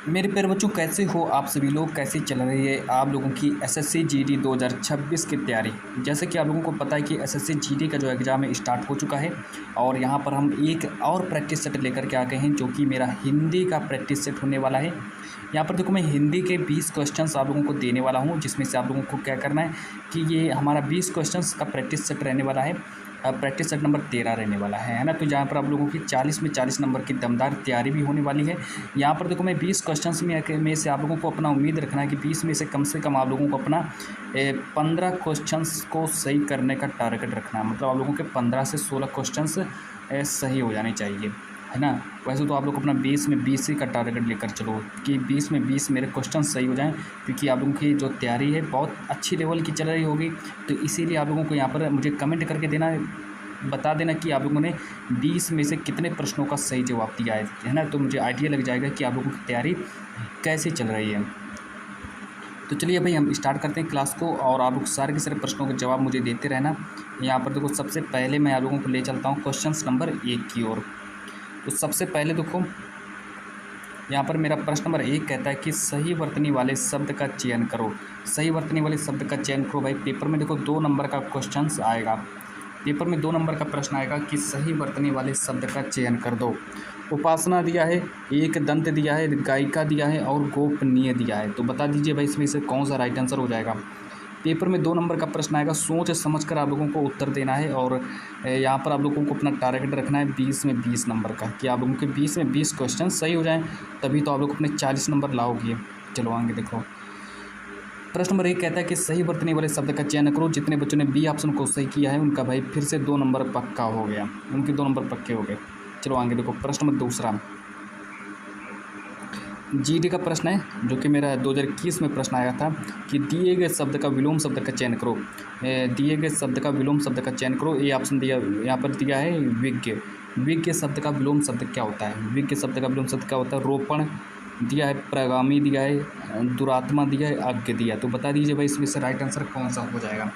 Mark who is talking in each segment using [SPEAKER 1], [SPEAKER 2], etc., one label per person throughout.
[SPEAKER 1] मेरे प्यारे बच्चों, कैसे हो आप सभी लोग? कैसे चल रही है आप लोगों की एसएससी जीडी 2026 की तैयारी? जैसे कि आप लोगों को पता है कि एसएससी जीडी का जो एग्ज़ाम है स्टार्ट हो चुका है और यहाँ पर हम एक और प्रैक्टिस सेट लेकर के आ गए हैं, जो कि मेरा हिंदी का प्रैक्टिस सेट होने वाला है। यहाँ पर देखो, मैं हिंदी के 20 क्वेश्चंस आप लोगों को देने वाला हूँ, जिसमें से आप लोगों को क्या करना है कि ये हमारा 20 क्वेश्चंस का प्रैक्टिस सेट रहने वाला है। प्रैक्टिस सेट नंबर 13 रहने वाला है ना। तो जहाँ पर आप लोगों की 40 में 40 नंबर की दमदार तैयारी भी होने वाली है। यहाँ पर देखो, मैं 20 क्वेश्चंस में से आप लोगों को अपना उम्मीद रखना है कि 20 में से कम आप लोगों को अपना 15 क्वेश्चंस को सही करने का टारगेट रखना है। मतलब आप लोगों के 15 से 16 क्वेश्चंस सही हो जाने चाहिए, है ना। वैसे तो आप लोग अपना 20 में 20 ही का टारगेट लेकर चलो कि 20 में 20 मेरे क्वेश्चन सही हो जाएं, क्योंकि आप लोगों की जो तैयारी है बहुत अच्छी लेवल की चल रही होगी। तो इसीलिए आप लोगों को यहाँ पर मुझे कमेंट करके बता देना कि आप लोगों ने 20 में से कितने प्रश्नों का सही जवाब दिया है ना। तो मुझे आइडिया लग जाएगा कि आप लोगों की तैयारी कैसे चल रही है। तो चलिए भाई, हम स्टार्ट करते हैं क्लास को और आप लोग सारे के सारे प्रश्नों के जवाब मुझे देते रहना। यहाँ पर देखो, सबसे पहले मैं आप लोगों को ले चलता हूँ क्वेश्चन नंबर 1 की ओर। तो सबसे पहले देखो, यहाँ पर मेरा प्रश्न नंबर 1 कहता है कि सही वर्तनी वाले शब्द का चयन करो। सही वर्तनी वाले शब्द का चयन करो। भाई पेपर में देखो 2 नंबर का क्वेश्चन आएगा। पेपर में 2 नंबर का प्रश्न आएगा कि सही वर्तनी वाले शब्द का चयन कर दो। उपासना दिया है, एक दंत दिया है, गायिका दिया है और गोपनीय दिया है। तो बता दीजिए भाई, इसमें से कौन सा राइट आंसर हो जाएगा। पेपर में 2 नंबर का प्रश्न आएगा, सोच समझकर आप लोगों को उत्तर देना है और यहाँ पर आप लोगों को अपना टारगेट रखना है 20 में 20 नंबर का, कि आप लोगों के 20 में 20 क्वेश्चन सही हो जाएं, तभी तो आप लोग अपने 40 नंबर लाओगे। चलो आगे देखो, प्रश्न नंबर 1 कहता है कि सही वर्तनी वाले शब्द का चयन करो। जितने बच्चों ने बी ऑप्शन को सही किया है उनका भाई फिर से 2 नंबर पक्का हो गया, उनके 2 नंबर पक्के हो गए। चलो आगे देखो, प्रश्न नंबर 2 जीडी का प्रश्न है, जो कि मेरा 2021 में प्रश्न आया था कि दिए गए शब्द का विलोम शब्द का चयन करो। दिए गए शब्द का विलोम शब्द का चयन करो। ये ऑप्शन दिया, यहाँ पर दिया है विज्ञ। विज्ञ शब्द का विलोम शब्द क्या होता है? विज्ञ शब्द का विलोम शब्द क्या होता है? रोपण दिया है, प्रगामी दिया है, दुरात्मा दिया है, अज्ञ दिया है। तो बता दीजिए भाई, इसमें से राइट आंसर कौन सा हो जाएगा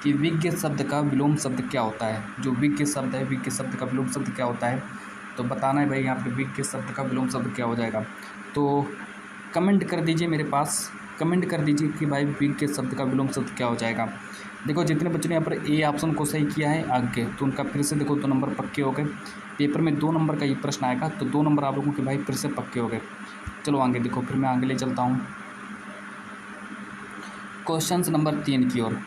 [SPEAKER 1] कि विज्ञ शब्द का विलोम शब्द क्या होता है। जो विज्ञ शब्द है, विज्ञ शब्द का विलोम शब्द क्या होता है, तो बताना है भाई यहाँ पे विज्ञ शब्द का विलोम शब्द क्या हो जाएगा। तो कमेंट कर दीजिए मेरे पास, कमेंट कर दीजिए कि भाई विज्ञ शब्द का विलोम शब्द क्या हो जाएगा। देखो, जितने बच्चों ने यहाँ पर ए ऑप्शन को सही किया है आगे, तो उनका फिर से देखो 2 नंबर पक्के हो गए। पेपर में 2 नंबर का ये प्रश्न आएगा, तो 2 नंबर आप लोगों के भाई फिर से पक्के हो गए। चलो आगे देखो, फिर मैं आगे ले चलता हूँ क्वेश्चन नंबर 3 की ओर।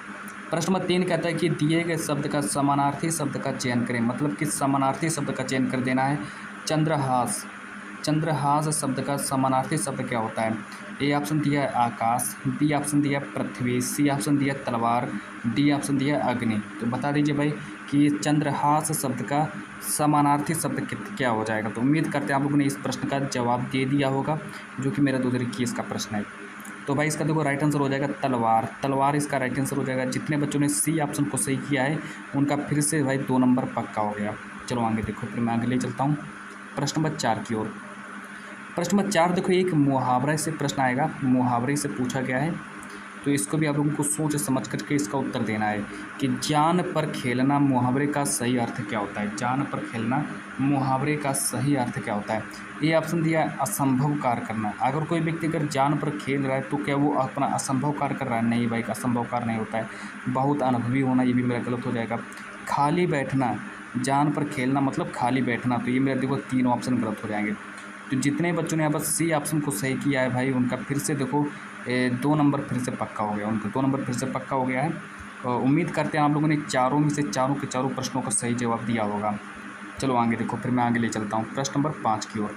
[SPEAKER 1] प्रश्न नंबर 3 कहता है कि दिए गए शब्द का समानार्थी शब्द का चयन करें। मतलब कि समानार्थी शब्द का चयन कर देना है। चंद्रहास, चंद्रहास शब्द का समानार्थी शब्द क्या होता है? ए ऑप्शन दिया है आकाश, बी ऑप्शन दिया पृथ्वी, सी ऑप्शन दिया तलवार, डी ऑप्शन दिया अग्नि। तो बता दीजिए भाई कि चंद्रहास शब्द का समानार्थी शब्द क्या हो जाएगा। तो उम्मीद करते हैं आप लोगों ने इस प्रश्न का जवाब दे दिया होगा, जो कि मेरा 2021 का प्रश्न है। तो भाई इसका देखो राइट आंसर हो जाएगा तलवार। तलवार इसका राइट आंसर हो जाएगा। जितने बच्चों ने सी ऑप्शन को सही किया है उनका फिर से भाई 2 नंबर पक्का हो गया। चलो आगे देखो, फिर मैं आगे ले चलता हूँ प्रश्न नंबर 4 की ओर। प्रश्न नंबर 4 देखो, एक मुहावरे से प्रश्न आएगा, मुहावरे से पूछा गया है। तो इसको भी आप लोगों को सोच समझ करके इसका उत्तर देना है कि जान पर खेलना मुहावरे का सही अर्थ क्या होता है। जान पर खेलना मुहावरे का सही अर्थ क्या होता है? ये ऑप्शन दिया है असंभव कार्य करना। अगर कोई व्यक्ति अगर जान पर खेल रहा है तो क्या वो अपना असंभव कार्य कर रहा है? नहीं भाई, असंभव कार्य नहीं होता है। बहुत अनुभवी होना, ये भी मेरा गलत हो जाएगा। खाली बैठना, जान पर खेलना मतलब खाली बैठना, तो ये मेरा देखो 3 ऑप्शन गलत हो जाएंगे। तो जितने बच्चों ने यहाँ पर सी ऑप्शन को सही किया है भाई, उनका फिर से देखो 2 नंबर फिर से पक्का हो गया, उनका 2 नंबर फिर से पक्का हो गया है। उम्मीद करते हैं आप लोगों ने चारों में से चारों के चारों प्रश्नों का सही जवाब दिया होगा। चलो आगे देखो, फिर मैं आगे ले चलता हूँ प्रश्न नंबर 5 की ओर।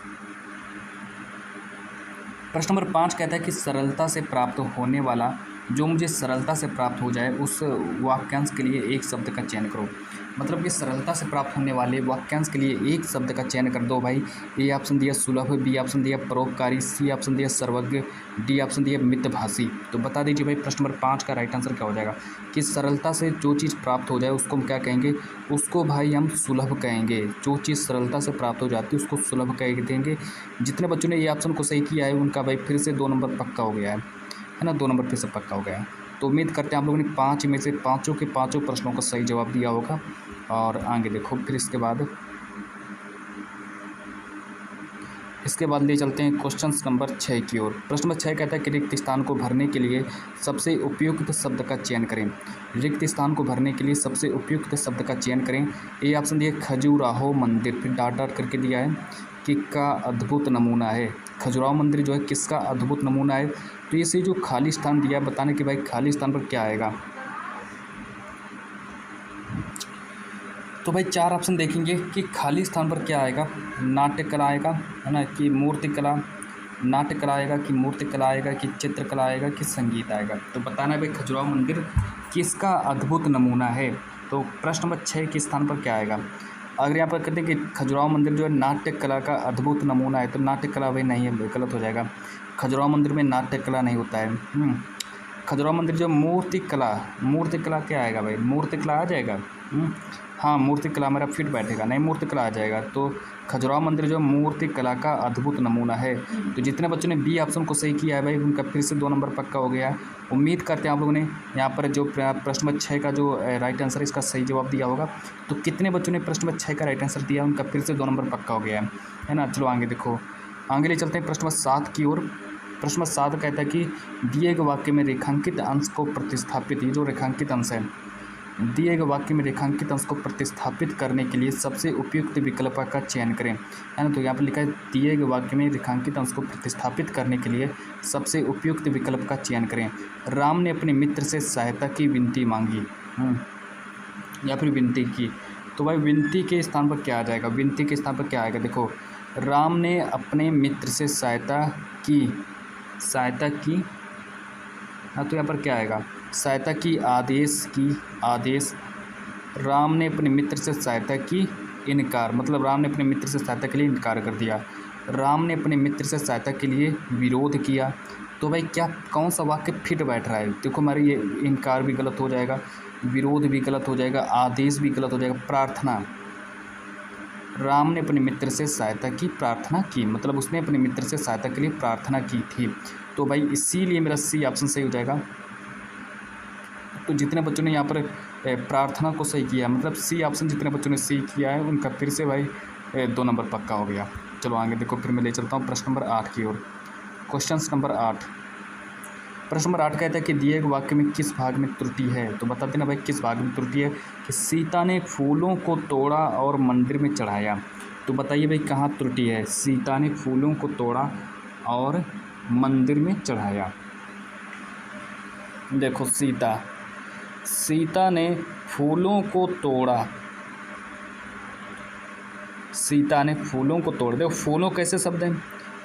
[SPEAKER 1] प्रश्न नंबर 5 कहता है कि सरलता से प्राप्त होने वाला, जो मुझे सरलता से प्राप्त हो जाए उस वाक्यांश के लिए एक शब्द का चयन करो। मतलब कि सरलता से प्राप्त होने वाले वाक्यांश के लिए एक शब्द का चयन कर दो भाई। ए ऑप्शन दिया सुलभ, बी ऑप्शन दिया परोपकारी, सी ऑप्शन दिया सर्वज्ञ, डी ऑप्शन दिया मितभाषी। तो बता दीजिए भाई प्रश्न नंबर 5 का राइट आंसर क्या हो जाएगा कि सरलता से जो चीज़ प्राप्त हो जाए उसको हम क्या कहेंगे? उसको भाई हम सुलभ कहेंगे। जो चीज़ सरलता से प्राप्त हो जाती है उसको सुलभ कह देंगे। जितने बच्चों ने ये ऑप्शन को सही किया है उनका भाई फिर से 2 नंबर पक्का हो गया है ना, 2 नंबर फिर से पक्का हो गया है। तो उम्मीद करते हैं आप लोगों ने 5 में से पाँचों के पाँचों प्रश्नों का सही जवाब दिया होगा। और आगे देखो, फिर इसके बाद इसके बाद ले चलते हैं क्वेश्चन नंबर 6 की ओर। प्रश्न नंबर 6 कहता है कि रिक्त स्थान को भरने के लिए सबसे उपयुक्त शब्द का चयन करें। रिक्त स्थान को भरने के लिए सबसे उपयुक्त शब्द का चयन करें। ए ऑप्शन दिया खजुराहो मंदिर, फिर डॉट डॉट करके दिया है कि का अद्भुत नमूना है। खजुराहो मंदिर जो है किसका अद्भुत नमूना है। तो इसे जो खाली स्थान दिया है बताने कि भाई खाली स्थान पर क्या आएगा। तो भाई 4 ऑप्शन देखेंगे कि खाली स्थान पर क्या आएगा। नाट्य कला आएगा, है ना, कि मूर्ति कला, नाट्य कला आएगा कि मूर्ति कला आएगा कि चित्रकला आएगा कि संगीत आएगा। तो बताना है भाई खजुराहो मंदिर किसका अद्भुत नमूना है। तो प्रश्न नंबर 6 के स्थान पर क्या आएगा। अगर यहाँ पर कहते हैं कि खजुराहो मंदिर जो है नाट्य कला का अद्भुत नमूना है, तो नाट्य कला भाई नहीं है, गलत हो जाएगा। खजुराहो मंदिर में नाट्य कला नहीं होता है। खजुराहो मंदिर जो मूर्ति कला क्या आएगा भाई, मूर्ति कला आ जाएगा। हाँ, मूर्ति कला मेरा फिट बैठेगा, नहीं मूर्ति कला आ जाएगा। तो खजुराहो मंदिर जो मूर्ति कला का अद्भुत नमूना है। तो जितने बच्चों ने बी ऑप्शन को सही किया है भाई उनका फिर से 2 नंबर पक्का हो गया है। उम्मीद करते हैं आप लोगों ने यहाँ पर जो प्रश्न नंबर 6 का जो राइट आंसर है इसका सही जवाब दिया होगा। तो कितने बच्चों ने प्रश्न नंबर 6 का राइट आंसर दिया उनका फिर से 2 नंबर पक्का हो गया है ना। चलो आगे देखो, आगे ले चलते हैं प्रश्न नंबर 7 की ओर। प्रश्न नंबर 7 कहता है कि दिए गए वाक्य में रेखांकित अंश को प्रतिस्थापित, ये जो रेखांकित अंश है, दिए गए वाक्य में रेखांकित अंश को प्रतिस्थापित करने के लिए सबसे उपयुक्त विकल्प का चयन करें, है ना। तो यहाँ पर लिखा है दिए गए वाक्य में रेखांकित अंश को प्रतिस्थापित करने के लिए सबसे उपयुक्त विकल्प का चयन करें। राम ने अपने मित्र से सहायता की विनती मांगी, या फिर विनती की। तो भाई विनती के स्थान पर क्या आ जाएगा, विनती के स्थान पर क्या आएगा। देखो, राम ने अपने मित्र से सहायता की, हाँ, तो यहाँ पर क्या आएगा, सहायता की, आदेश। राम ने अपने मित्र से सहायता की, इनकार, मतलब राम ने अपने मित्र से सहायता के लिए इनकार कर दिया। राम ने अपने मित्र से सहायता के लिए विरोध किया। तो भाई क्या कौन सा वाक्य फिट बैठ रहा है। देखो हमारे ये इनकार भी गलत हो जाएगा, विरोध भी गलत हो जाएगा, आदेश भी गलत हो जाएगा। प्रार्थना, राम ने अपने मित्र से सहायता की, प्रार्थना की, मतलब उसने अपने मित्र से सहायता के लिए प्रार्थना की थी। तो भाई इसीलिए मेरा सी ऑप्शन सही हो जाएगा। तो जितने बच्चों ने यहाँ पर प्रार्थना को सही किया, मतलब सी ऑप्शन जितने बच्चों ने सही किया है उनका फिर से भाई 2 नंबर पक्का हो गया। चलो आगे देखो, फिर मैं ले चलता हूँ प्रश्न नंबर 8 की ओर। क्वेश्चन नंबर 8, प्रश्न नंबर 8 कहता है कि दिए गए वाक्य में किस भाग में त्रुटि है। तो बता देना भाई किस भाग में त्रुटि है। कि सीता ने फूलों को तोड़ा और मंदिर में चढ़ाया। तो बताइए भाई कहाँ त्रुटि है। सीता ने फूलों को तोड़ा और मंदिर में चढ़ाया। देखो, सीता ने फूलों को तोड़ा, सीता ने फूलों को तोड़। देखो फूलों कैसे शब्द है,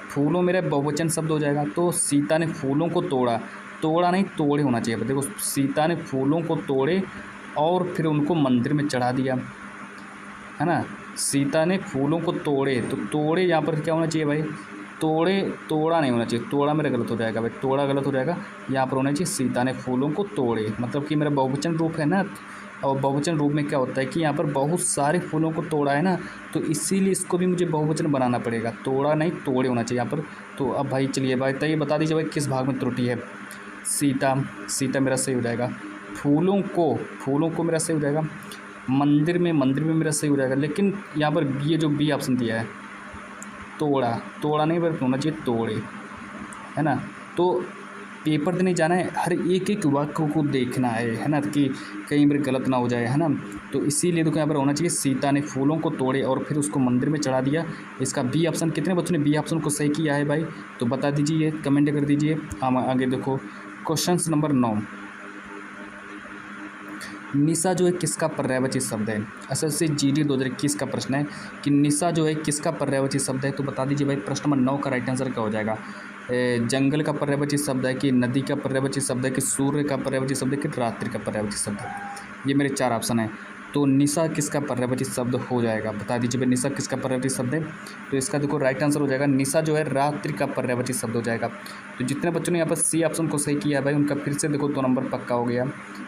[SPEAKER 1] फूलों मेरा बहुवचन शब्द हो जाएगा। तो सीता ने फूलों को तोड़ा नहीं, तोड़े होना चाहिए। देखो सीता ने फूलों को तोड़े और फिर उनको मंदिर में चढ़ा दिया, है ना। सीता ने फूलों को तोड़े, तो तोड़े यहाँ पर क्या होना चाहिए भाई, तोड़ा नहीं होना चाहिए, तोड़ा मेरा गलत हो जाएगा भाई, तोड़ा गलत हो जाएगा। यहाँ पर होना चाहिए सीता ने फूलों को तोड़े, मतलब कि मेरा बहुवचन रूप है ना। और बहुवचन रूप में क्या होता है कि यहाँ पर बहुत सारे फूलों को तोड़ा है ना, तो इसीलिए इसको भी मुझे बहुवचन बनाना पड़ेगा। तोड़ा नहीं, तोड़े होना चाहिए यहाँ पर। तो अब भाई चलिए भाई तो ये बता दीजिए भाई किस भाग में त्रुटि है। सीता मेरा सही हो जाएगा। फूलों को मेरा सही हो जाएगा। मंदिर में मेरा सही हो जाएगा। लेकिन यहाँ पर ये जो बी ऑप्शन दिया है, तोड़ा नहीं बल्कि होना चाहिए तोड़े, है ना। तो पेपर देने जाना है, हर एक वाक्य को देखना है ना, कि कहीं बार गलत ना हो जाए, है ना। तो इसीलिए देखो यहाँ पर होना चाहिए सीता ने फूलों को तोड़े और फिर उसको मंदिर में चढ़ा दिया। इसका बी ऑप्शन, कितने बच्चों ने बी ऑप्शन को सही किया है भाई, तो बता दीजिए, कमेंट कर दीजिए। हम आगे देखो क्वेश्चन नंबर 9, निशा जो है किसका पर्यायवाची शब्द है। एसएससी जीडी 2021 का प्रश्न है कि निशा जो है किसका पर्यायवाची शब्द है। तो बता दीजिए भाई प्रश्न नंबर 9 का राइट आंसर क्या हो जाएगा। जंगल का पर्यायवाची शब्द है कि नदी का पर्यायवाची शब्द है कि सूर्य का पर्यायवाची शब्द है कि रात्रि का पर्यायवाची शब्द है। ये मेरे 4 ऑप्शन है। तो निशा किसका पर्यायवाची शब्द हो जाएगा, बता दीजिए भाई निशा किसका पर्यायवाची शब्द है। तो इसका देखो राइट आंसर हो जाएगा निशा जो है रात्रि का पर्यायवाची शब्द हो जाएगा। तो जितने बच्चों ने यहाँ पर सी ऑप्शन को सही किया है भाई उनका फिर से देखो 2 नंबर पक्का हो गया,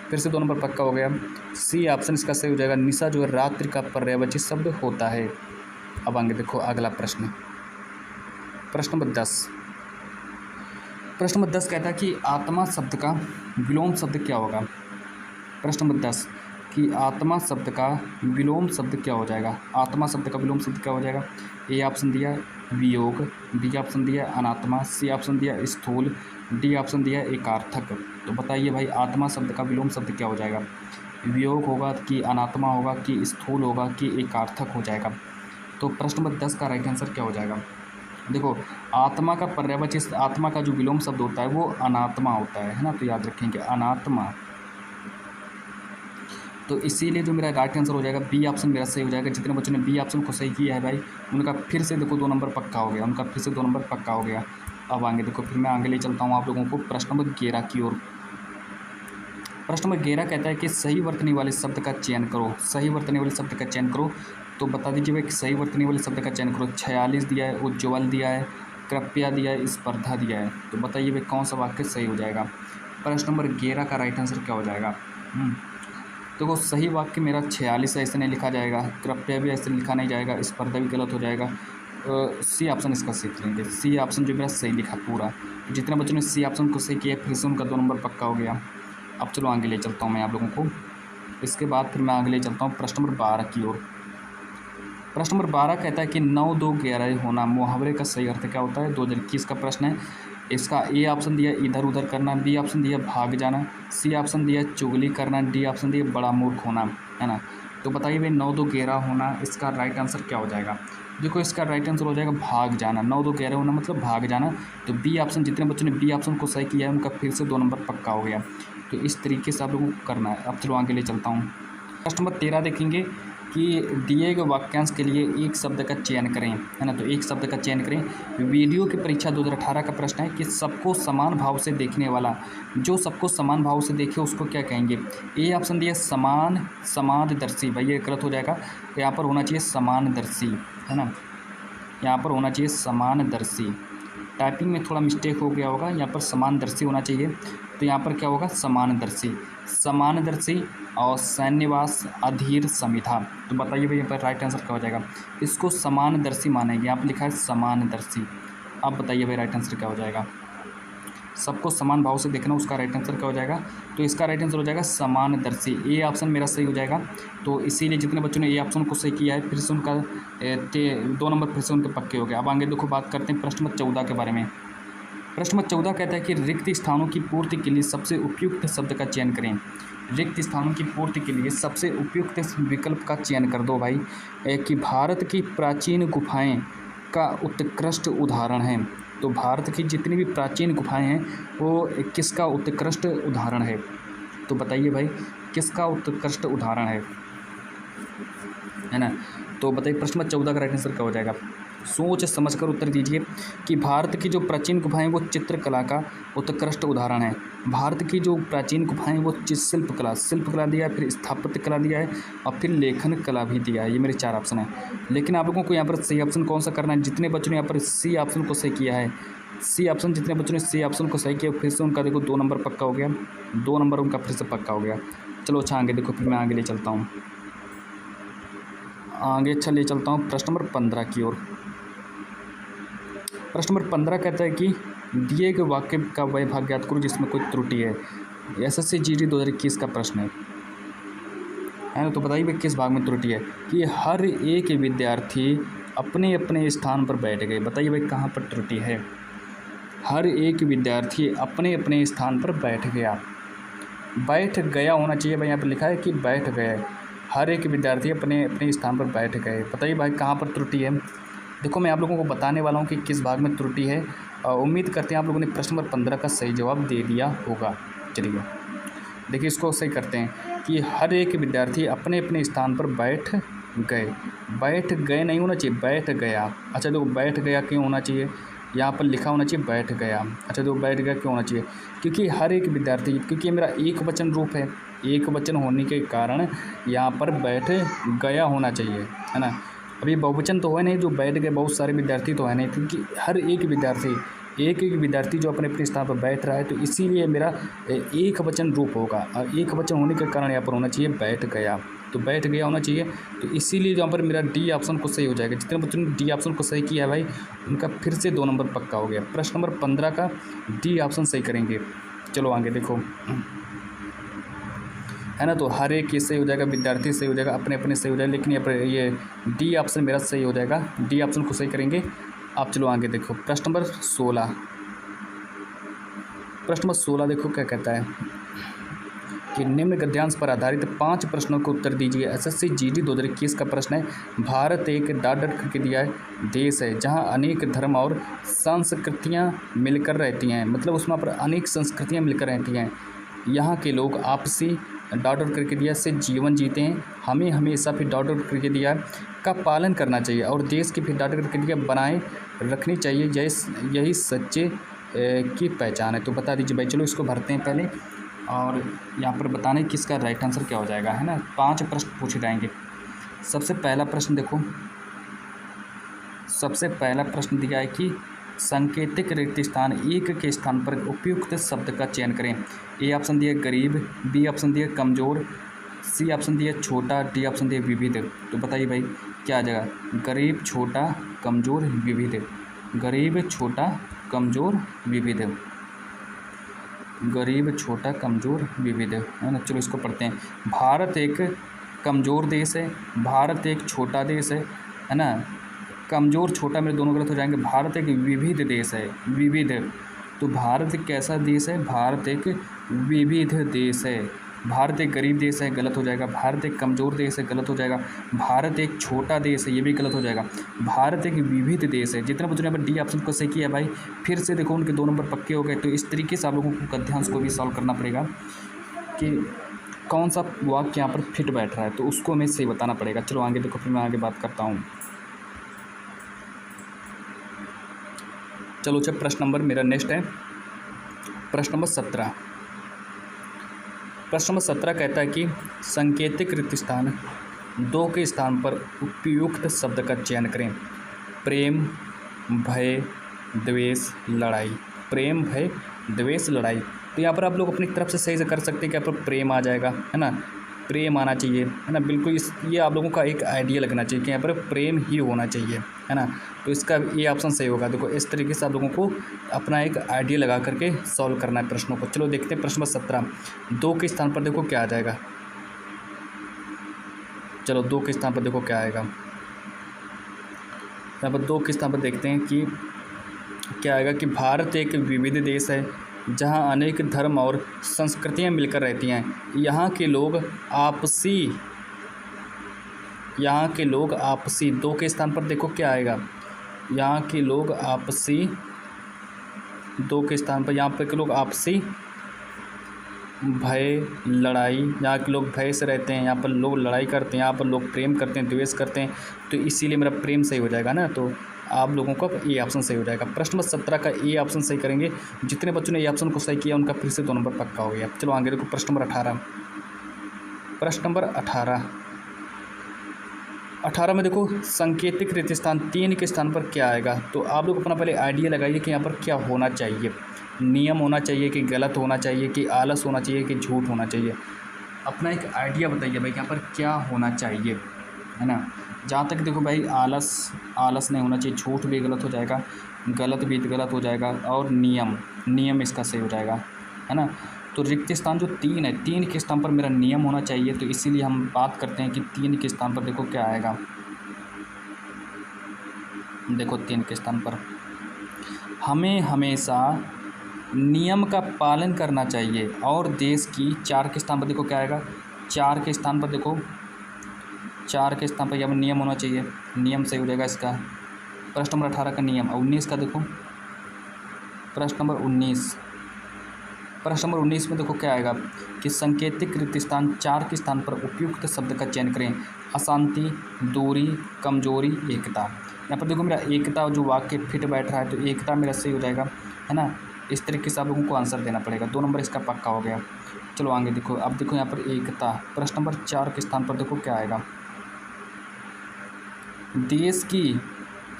[SPEAKER 1] फिर से 2 नंबर पक्का हो गया। सी ऑप्शन इसका सही हो जाएगा, निशा जो है रात्रि का पर्यायवाची शब्द होता है। अब आगे देखो अगला प्रश्न, प्रश्न नंबर 10। प्रश्न नंबर 10 कहता है कि आत्मा शब्द का विलोम शब्द क्या होगा। प्रश्न नंबर 10, कि आत्मा शब्द का विलोम शब्द क्या हो जाएगा। आत्मा शब्द का विलोम शब्द क्या हो जाएगा। ए ऑप्शन दिया वियोग, बी ऑप्शन दिया अनात्मा, सी ऑप्शन दिया स्थूल, डी ऑप्शन दिया एकार्थक। तो बताइए भाई आत्मा शब्द का विलोम शब्द क्या हो जाएगा। वियोग होगा कि अनात्मा होगा कि स्थूल होगा कि एकार्थक हो जाएगा। तो प्रश्न नंबर 10 का राइट आंसर क्या हो जाएगा। देखो आत्मा का पर्यायवाची, आत्मा का जो विलोम शब्द होता है वो अनात्मा होता है ना, तो याद रखेंगे अनात्मा। तो इसीलिए जो मेरा राइट आंसर हो जाएगा बी ऑप्शन मेरा सही हो जाएगा। जितने बच्चों ने बी ऑप्शन को सही किया है भाई उनका फिर से देखो 2 नंबर पक्का हो गया, उनका फिर से 2 नंबर पक्का हो गया। अब आगे देखो फिर मैं आगे ले चलता हूँ आप लोगों को प्रश्न नंबर 11 की ओर। प्रश्न नंबर 11 कहता है कि सही वर्तनी वाले शब्द का चयन करो। सही वर्तनी वाले शब्द का चयन करो। तो बता दीजिए भाई सही वर्तनी वाले शब्द का चयन करो। 46 दिया है, उज्ज्वल दिया है, कृपया दिया है, स्पर्धा दिया है। तो बताइए भाई कौन सा वाक्य सही हो जाएगा। प्रश्न नंबर 11 का राइट आंसर क्या हो जाएगा। देखो सही वाक्य मेरा 46 ऐसे नहीं लिखा जाएगा, कृपया भी ऐसे लिखा नहीं जाएगा, स्पर्धा भी गलत हो जाएगा। सी ऑप्शन इसका सीख लेंगे। सी ऑप्शन जो मेरा सही लिखा पूरा। जितने बच्चों ने सी ऑप्शन को सही किया फिर से उनका 2 नंबर पक्का हो गया। अब चलो आगे ले चलता हूँ मैं आप लोगों को। इसके बाद फिर मैं आगे ले चलता हूँ प्रश्न नंबर 12 की ओर। प्रश्न नंबर 12 कहता है कि 9 2 11 होना मुहावरे का सही अर्थ क्या होता है। 2021 का प्रश्न है। इसका ए ऑप्शन दिया इधर उधर करना, बी ऑप्शन दिया भाग जाना, सी ऑप्शन दिया चुगली करना, डी ऑप्शन दिया बड़ा मूर्ख होना, है ना। तो बताइए भाई 9 2 11 होना इसका राइट आंसर क्या हो जाएगा। देखो इसका राइट आंसर हो जाएगा भाग जाना। 9 2 11 होना मतलब भाग जाना। तो बी ऑप्शन, जितने बच्चों ने बी ऑप्शन को सही किया है उनका फिर से 2 नंबर पक्का हो गया। तो इस तरीके से आप लोगों को करना है। अब चलो आगे ले चलता हूँ। प्रश्न नंबर 13 देखेंगे कि दिए गए वाक्यांश के लिए एक शब्द का चयन करें, है ना। तो एक शब्द का चयन करें। वीडियो की परीक्षा 2018 का प्रश्न है कि सबको समान भाव से देखने वाला, जो सबको समान भाव से देखे उसको क्या कहेंगे। ए ऑप्शन दिया समान, समानदर्शी। भाई ये गलत हो जाएगा, यहाँ पर होना चाहिए समानदर्शी, है ना। यहाँ पर होना चाहिए समानदर्शी। टाइपिंग में थोड़ा मिस्टेक हो गया होगा, यहाँ पर समानदर्शी होना चाहिए। तो यहाँ पर क्या होगा समानदर्शी। समानदर्शी और सैन्यवास अधीर समिधा। तो बताइए भाई यहाँ पर राइट आंसर क्या हो जाएगा। इसको समानदर्शी मानेंगे, यहाँ पर लिखा है समानदर्शी। अब बताइए भाई राइट आंसर क्या हो जाएगा। सबको समान भाव से देखना, उसका राइट आंसर क्या हो जाएगा। तो इसका राइट आंसर हो जाएगा समानदर्शी। ए ऑप्शन मेरा सही हो जाएगा। तो इसीलिए जितने बच्चों ने ए ऑप्शन को सही किया है फिर से उनका 2 नंबर फिर से उनके पक्के हो गए। अब आगे देखो बात करते हैं प्रश्न नंबर 14 के बारे में। प्रश्न नंबर 14 कहता है कि रिक्त स्थानों की पूर्ति के लिए सबसे उपयुक्त शब्द का चयन करें। रिक्त स्थानों की पूर्ति के लिए सबसे उपयुक्त विकल्प का चयन कर दो भाई। कि भारत की प्राचीन गुफाएं का उत्कृष्ट उदाहरण है। तो भारत की जितनी भी प्राचीन गुफाएं हैं वो किसका उत्कृष्ट उदाहरण है। तो बताइए भाई किसका उत्कृष्ट उदाहरण है ना। तो बताइए प्रश्न नंबर 14 का राइट आंसर क्या हो जाएगा। सोच समझकर उत्तर दीजिए कि भारत की जो प्राचीन गुफाएं वो चित्रकला का उत्कृष्ट उदाहरण है। भारत की जो प्राचीन गुफाएं वो शिल्पकला दिया है, फिर स्थापत्य कला दिया है और फिर लेखन कला भी दिया है। ये मेरे 4 ऑप्शन है। लेकिन आप लोगों को यहाँ पर सही ऑप्शन कौन सा करना है। जितने बच्चों ने यहाँ पर सी ऑप्शन को सही किया है, सी ऑप्शन, जितने बच्चों ने सी ऑप्शन को सही किया फिर से उनका देखो 2 नंबर पक्का हो गया। 2 नंबर उनका फिर से पक्का हो गया। चलो अच्छा आगे देखो, फिर मैं आगे ले चलता हूँ। आगे अच्छा ले चलता हूँ प्रश्न नंबर 15 की ओर। प्रश्न नंबर 15 कहता है कि दिए गए वाक्य का वह भाग ज्ञात करो जिसमें कोई त्रुटि है। एसएससी जीडी 2021 का प्रश्न है ना। तो बताइए भाई किस भाग में त्रुटि है। कि हर एक विद्यार्थी अपने अपने स्थान पर बैठ गए। बताइए भाई कहाँ पर त्रुटि है। हर एक विद्यार्थी अपने अपने स्थान पर बैठ गया। बैठ गया होना चाहिए भाई, यहाँ पर लिखा है कि बैठ गए। हर एक विद्यार्थी अपने अपने स्थान पर बैठ गए। बताइए भाई कहाँ पर त्रुटि है। देखो मैं आप लोगों को बताने वाला हूँ कि किस भाग में त्रुटि है। उम्मीद करते हैं आप लोगों ने प्रश्न नंबर 15 का सही जवाब दे दिया होगा। चलिए देखिए इसको सही करते हैं कि हर एक विद्यार्थी अपने अपने स्थान पर बैठ गए। बैठ गए नहीं होना चाहिए, बैठ गया। अच्छा देखो बैठ गया क्यों होना चाहिए, यहाँ पर लिखा होना चाहिए बैठ गया। अच्छा देखो बैठ गया क्यों होना चाहिए, क्योंकि हर एक विद्यार्थी, क्योंकि ये मेरा एक वचन रूप है, एक वचन होने के कारण यहाँ पर बैठ गया होना चाहिए, है ना। अभी बहुवचन तो है नहीं जो बैठ गए, बहुत सारे विद्यार्थी तो है नहीं, क्योंकि हर एक विद्यार्थी एक विद्यार्थी जो अपने अपने स्थान पर बैठ रहा है, तो इसीलिए मेरा एक वचन रूप होगा। और एक वचन होने के कारण यहाँ पर होना चाहिए बैठ गया। तो बैठ गया होना चाहिए, तो इसीलिए यहाँ पर मेरा डी ऑप्शन को सही हो जाएगा। जितने बच्चों ने डी ऑप्शन को सही किया है भाई उनका फिर से 2 नंबर पक्का हो गया। प्रश्न नंबर 15 का डी ऑप्शन सही करेंगे। चलो आगे देखो, है ना। तो हर एक ये सही हो जाएगा, विद्यार्थी सही हो जाएगा, अपने अपने सही हो जाएगा, लेकिन ये डी ऑप्शन मेरा सही हो जाएगा। डी ऑप्शन को सही करेंगे आप। चलो आगे देखो प्रश्न नंबर 16। प्रश्न नंबर 16 देखो क्या कहता है कि निम्न गद्यांश पर आधारित 5 प्रश्नों के उत्तर दीजिए। एसएससी जीडी 2021 का प्रश्न है, भारत एक डॉट करके दिया है देश है जहां अनेक धर्म और संस्कृतियां मिलकर रहती हैं। मतलब उसमें पर अनेक संस्कृतियां मिलकर रहती हैं। यहाँ के लोग आपसी डॉट करके दिया से जीवन जीते हैं। हमें हमेशा फिर डॉट करके दिया का पालन करना चाहिए और देश की फिर डॉट करके दिया बनाए रखनी चाहिए। यही सच्चे की पहचान है। तो बता दीजिए भाई। चलो इसको भरते हैं पहले और यहाँ पर बताने किसका राइट आंसर क्या हो जाएगा, है ना। 5 प्रश्न पूछे जाएंगे। सबसे पहला प्रश्न देखो, सबसे पहला प्रश्न दिया है कि सांकेतिक रिक्त स्थान एक के स्थान पर उपयुक्त शब्द का चयन करें। ए ऑप्शन दिया गरीब, बी ऑप्शन दिया कमज़ोर, सी ऑप्शन दिया छोटा, डी ऑप्शन दिया विविध। तो बताइए भाई क्या आ जाएगा। गरीब, छोटा, कमज़ोर, विविध। गरीब, छोटा, कमज़ोर, विविध। गरीब, छोटा, कमज़ोर, विविध, है ना। चलो इसको पढ़ते हैं। भारत एक कमज़ोर देश है, भारत एक छोटा देश है ना। कमज़ोर छोटा मेरे दोनों गलत हो जाएंगे। भारत एक विविध देश है, विविध। तो भारत एक कैसा देश है, भारत एक विविध देश है। भारत एक गरीब देश है, गलत हो जाएगा। भारत एक कमज़ोर देश है, गलत हो जाएगा। भारत एक छोटा देश है, ये भी गलत हो जाएगा। भारत एक विविध देश है। जितने बच्चों ने डी ऑप्शन को सही किया भाई, फिर से देखो उनके 2 नंबर पक्के हो गए। तो इस तरीके से आप लोगों को गद्यांश को भी सॉल्व करना पड़ेगा कि कौन सा वाक्य यहाँ पर फिट बैठ रहा है, तो उसको हमें सही बताना पड़ेगा। चलो आगे देखो, फिर मैं आगे बात करता हूँ। चलो अच्छा, प्रश्न नंबर मेरा नेक्स्ट है प्रश्न नंबर 17। प्रश्न नंबर 17 कहता है कि सांकेतिक रिक्त स्थान 2 के स्थान पर उपयुक्त शब्द का चयन करें। प्रेम, भय, द्वेष, लड़ाई। प्रेम, भय, द्वेष, लड़ाई। तो यहाँ पर आप लोग अपनी तरफ से सही से कर सकते हैं कि यहाँ पर प्रेम आ जाएगा, है ना। प्रेम आना चाहिए, है ना। बिल्कुल ये आप लोगों का एक आइडिया लगना चाहिए कि यहाँ पर प्रेम ही होना चाहिए, है ना। तो इसका ये ऑप्शन सही होगा। देखो इस तरीके से आप लोगों को अपना एक आइडिया लगा करके सॉल्व करना है प्रश्नों को। चलो देखते हैं प्रश्न नंबर 17। 2 के स्थान पर देखो क्या आ जाएगा। चलो 2 के स्थान पर देखो क्या आएगा। यहाँ पर 2 के स्थान पर देखते हैं कि क्या आएगा कि भारत एक विविध देश है जहाँ अनेक धर्म और संस्कृतियाँ मिलकर रहती हैं। यहाँ के लोग आपसी 2 के स्थान पर देखो क्या आएगा। यहाँ के लोग आपसी 2 के स्थान पर यहाँ पर के लोग आपसी भय, लड़ाई। यहाँ के लोग भय से रहते हैं, यहाँ पर लोग लड़ाई करते हैं, यहाँ पर लोग प्रेम करते हैं, द्वेष करते हैं। तो इसीलिए मेरा प्रेम सही हो जाएगा ना। तो आप लोगों का ए ऑप्शन सही हो जाएगा। प्रश्न नंबर 17 का ए ऑप्शन सही करेंगे। जितने बच्चों ने ए ऑप्शन को सही किया उनका फिर से 2 नंबर पक्का हो गया। चलो आगे देखो प्रश्न नंबर 18। प्रश्न नंबर 18 में देखो सांकेतिक रिक्त स्थान 3 के स्थान पर क्या आएगा। तो आप लोग अपना पहले आइडिया लगाइए कि यहाँ पर क्या होना चाहिए। नियम होना चाहिए कि गलत होना चाहिए कि आलस होना चाहिए कि झूठ होना चाहिए। अपना एक आइडिया बताइए भाई यहाँ पर क्या होना चाहिए, है ना। जहाँ तक देखो भाई आलस नहीं होना चाहिए, झूठ भी गलत हो जाएगा, गलत भी गलत हो जाएगा, और नियम इसका सही हो जाएगा, है ना। तो रिक्त स्थान जो 3 है, 3 के स्थान पर मेरा नियम होना चाहिए। तो इसीलिए हम बात करते हैं कि 3 के स्थान पर देखो क्या आएगा। देखो 3 के स्थान पर हमें हमेशा नियम का पालन करना चाहिए और देश की। 4 के स्थान पर देखो क्या आएगा। 4 के स्थान पर देखो, 4 के स्थान पर यहाँ पर नियम होना चाहिए, नियम सही हो जाएगा इसका। प्रश्न नंबर 18 का नियम। 19 का देखो प्रश्न नंबर 19 में देखो क्या आएगा कि सांकेतिक रिक्त स्थान 4 के स्थान पर उपयुक्त शब्द का चयन करें। अशांति, दूरी, कमजोरी, एकता। यहाँ पर देखो मेरा एकता जो वाक्य फिट बैठ रहा है, तो एकता मेरा सही हो जाएगा, है ना। इस तरीके से आप लोगों को आंसर देना पड़ेगा। 2 नंबर इसका पक्का हो गया। चलो आगे देखो। अब देखो यहाँ पर एकता। प्रश्न नंबर 4 के स्थान पर देखो क्या आएगा। देश की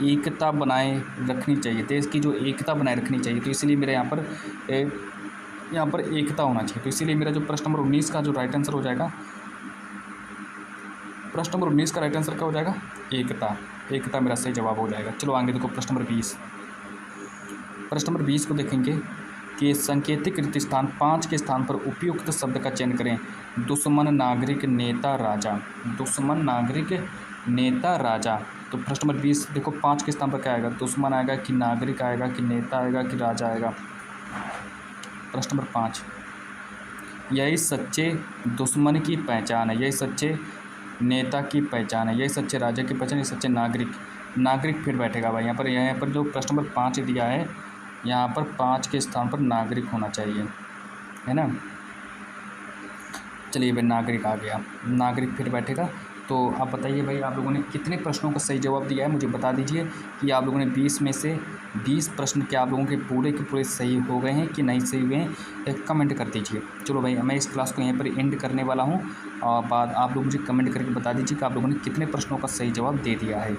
[SPEAKER 1] एकता बनाए रखनी चाहिए, देश की जो एकता बनाए रखनी चाहिए। तो इसीलिए मेरा यहाँ पर एकता होना चाहिए। तो इसीलिए मेरा जो प्रश्न नंबर 19 का जो राइट आंसर हो जाएगा, प्रश्न नंबर 19 का राइट आंसर क्या हो जाएगा। एकता मेरा सही जवाब हो जाएगा। चलो आगे देखो प्रश्न नंबर 20। प्रश्न नंबर 20 को देखेंगे कि सांकेतिक रिक्त स्थान 5 के स्थान पर उपयुक्त शब्द का चयन करें। दुश्मन, नागरिक, नेता, राजा। दुश्मन, नागरिक, नेता, राजा। तो प्रश्न नंबर 20 देखो 5 के स्थान पर क्या आएगा, दुश्मन आएगा कि नागरिक आएगा कि नेता आएगा कि राजा आएगा। प्रश्न नंबर 5, यही सच्चे दुश्मन की पहचान है, यही सच्चे नेता की पहचान है, यही सच्चे राजा की पहचान, यही सच्चे नागरिक। नागरिक फिर बैठेगा भाई यहाँ पर जो प्रश्न नंबर 5 दिया है, यहाँ पर 5 के स्थान पर नागरिक होना चाहिए, है ना। चलिए भाई नागरिक आ गया, नागरिक फिर बैठेगा। तो आप बताइए भाई आप लोगों ने कितने प्रश्नों का सही जवाब दिया है, मुझे बता दीजिए कि आप लोगों ने 20 में से 20 प्रश्न क्या आप लोगों के पूरे के पूरे सही हो गए हैं कि नहीं सही हुए हैं, एक कमेंट कर दीजिए। चलो भाई मैं इस क्लास को यहीं पर एंड करने वाला हूँ और बाद आप लोग मुझे कमेंट करके बता दीजिए कि आप लोगों ने कितने प्रश्नों का सही जवाब दे दिया है।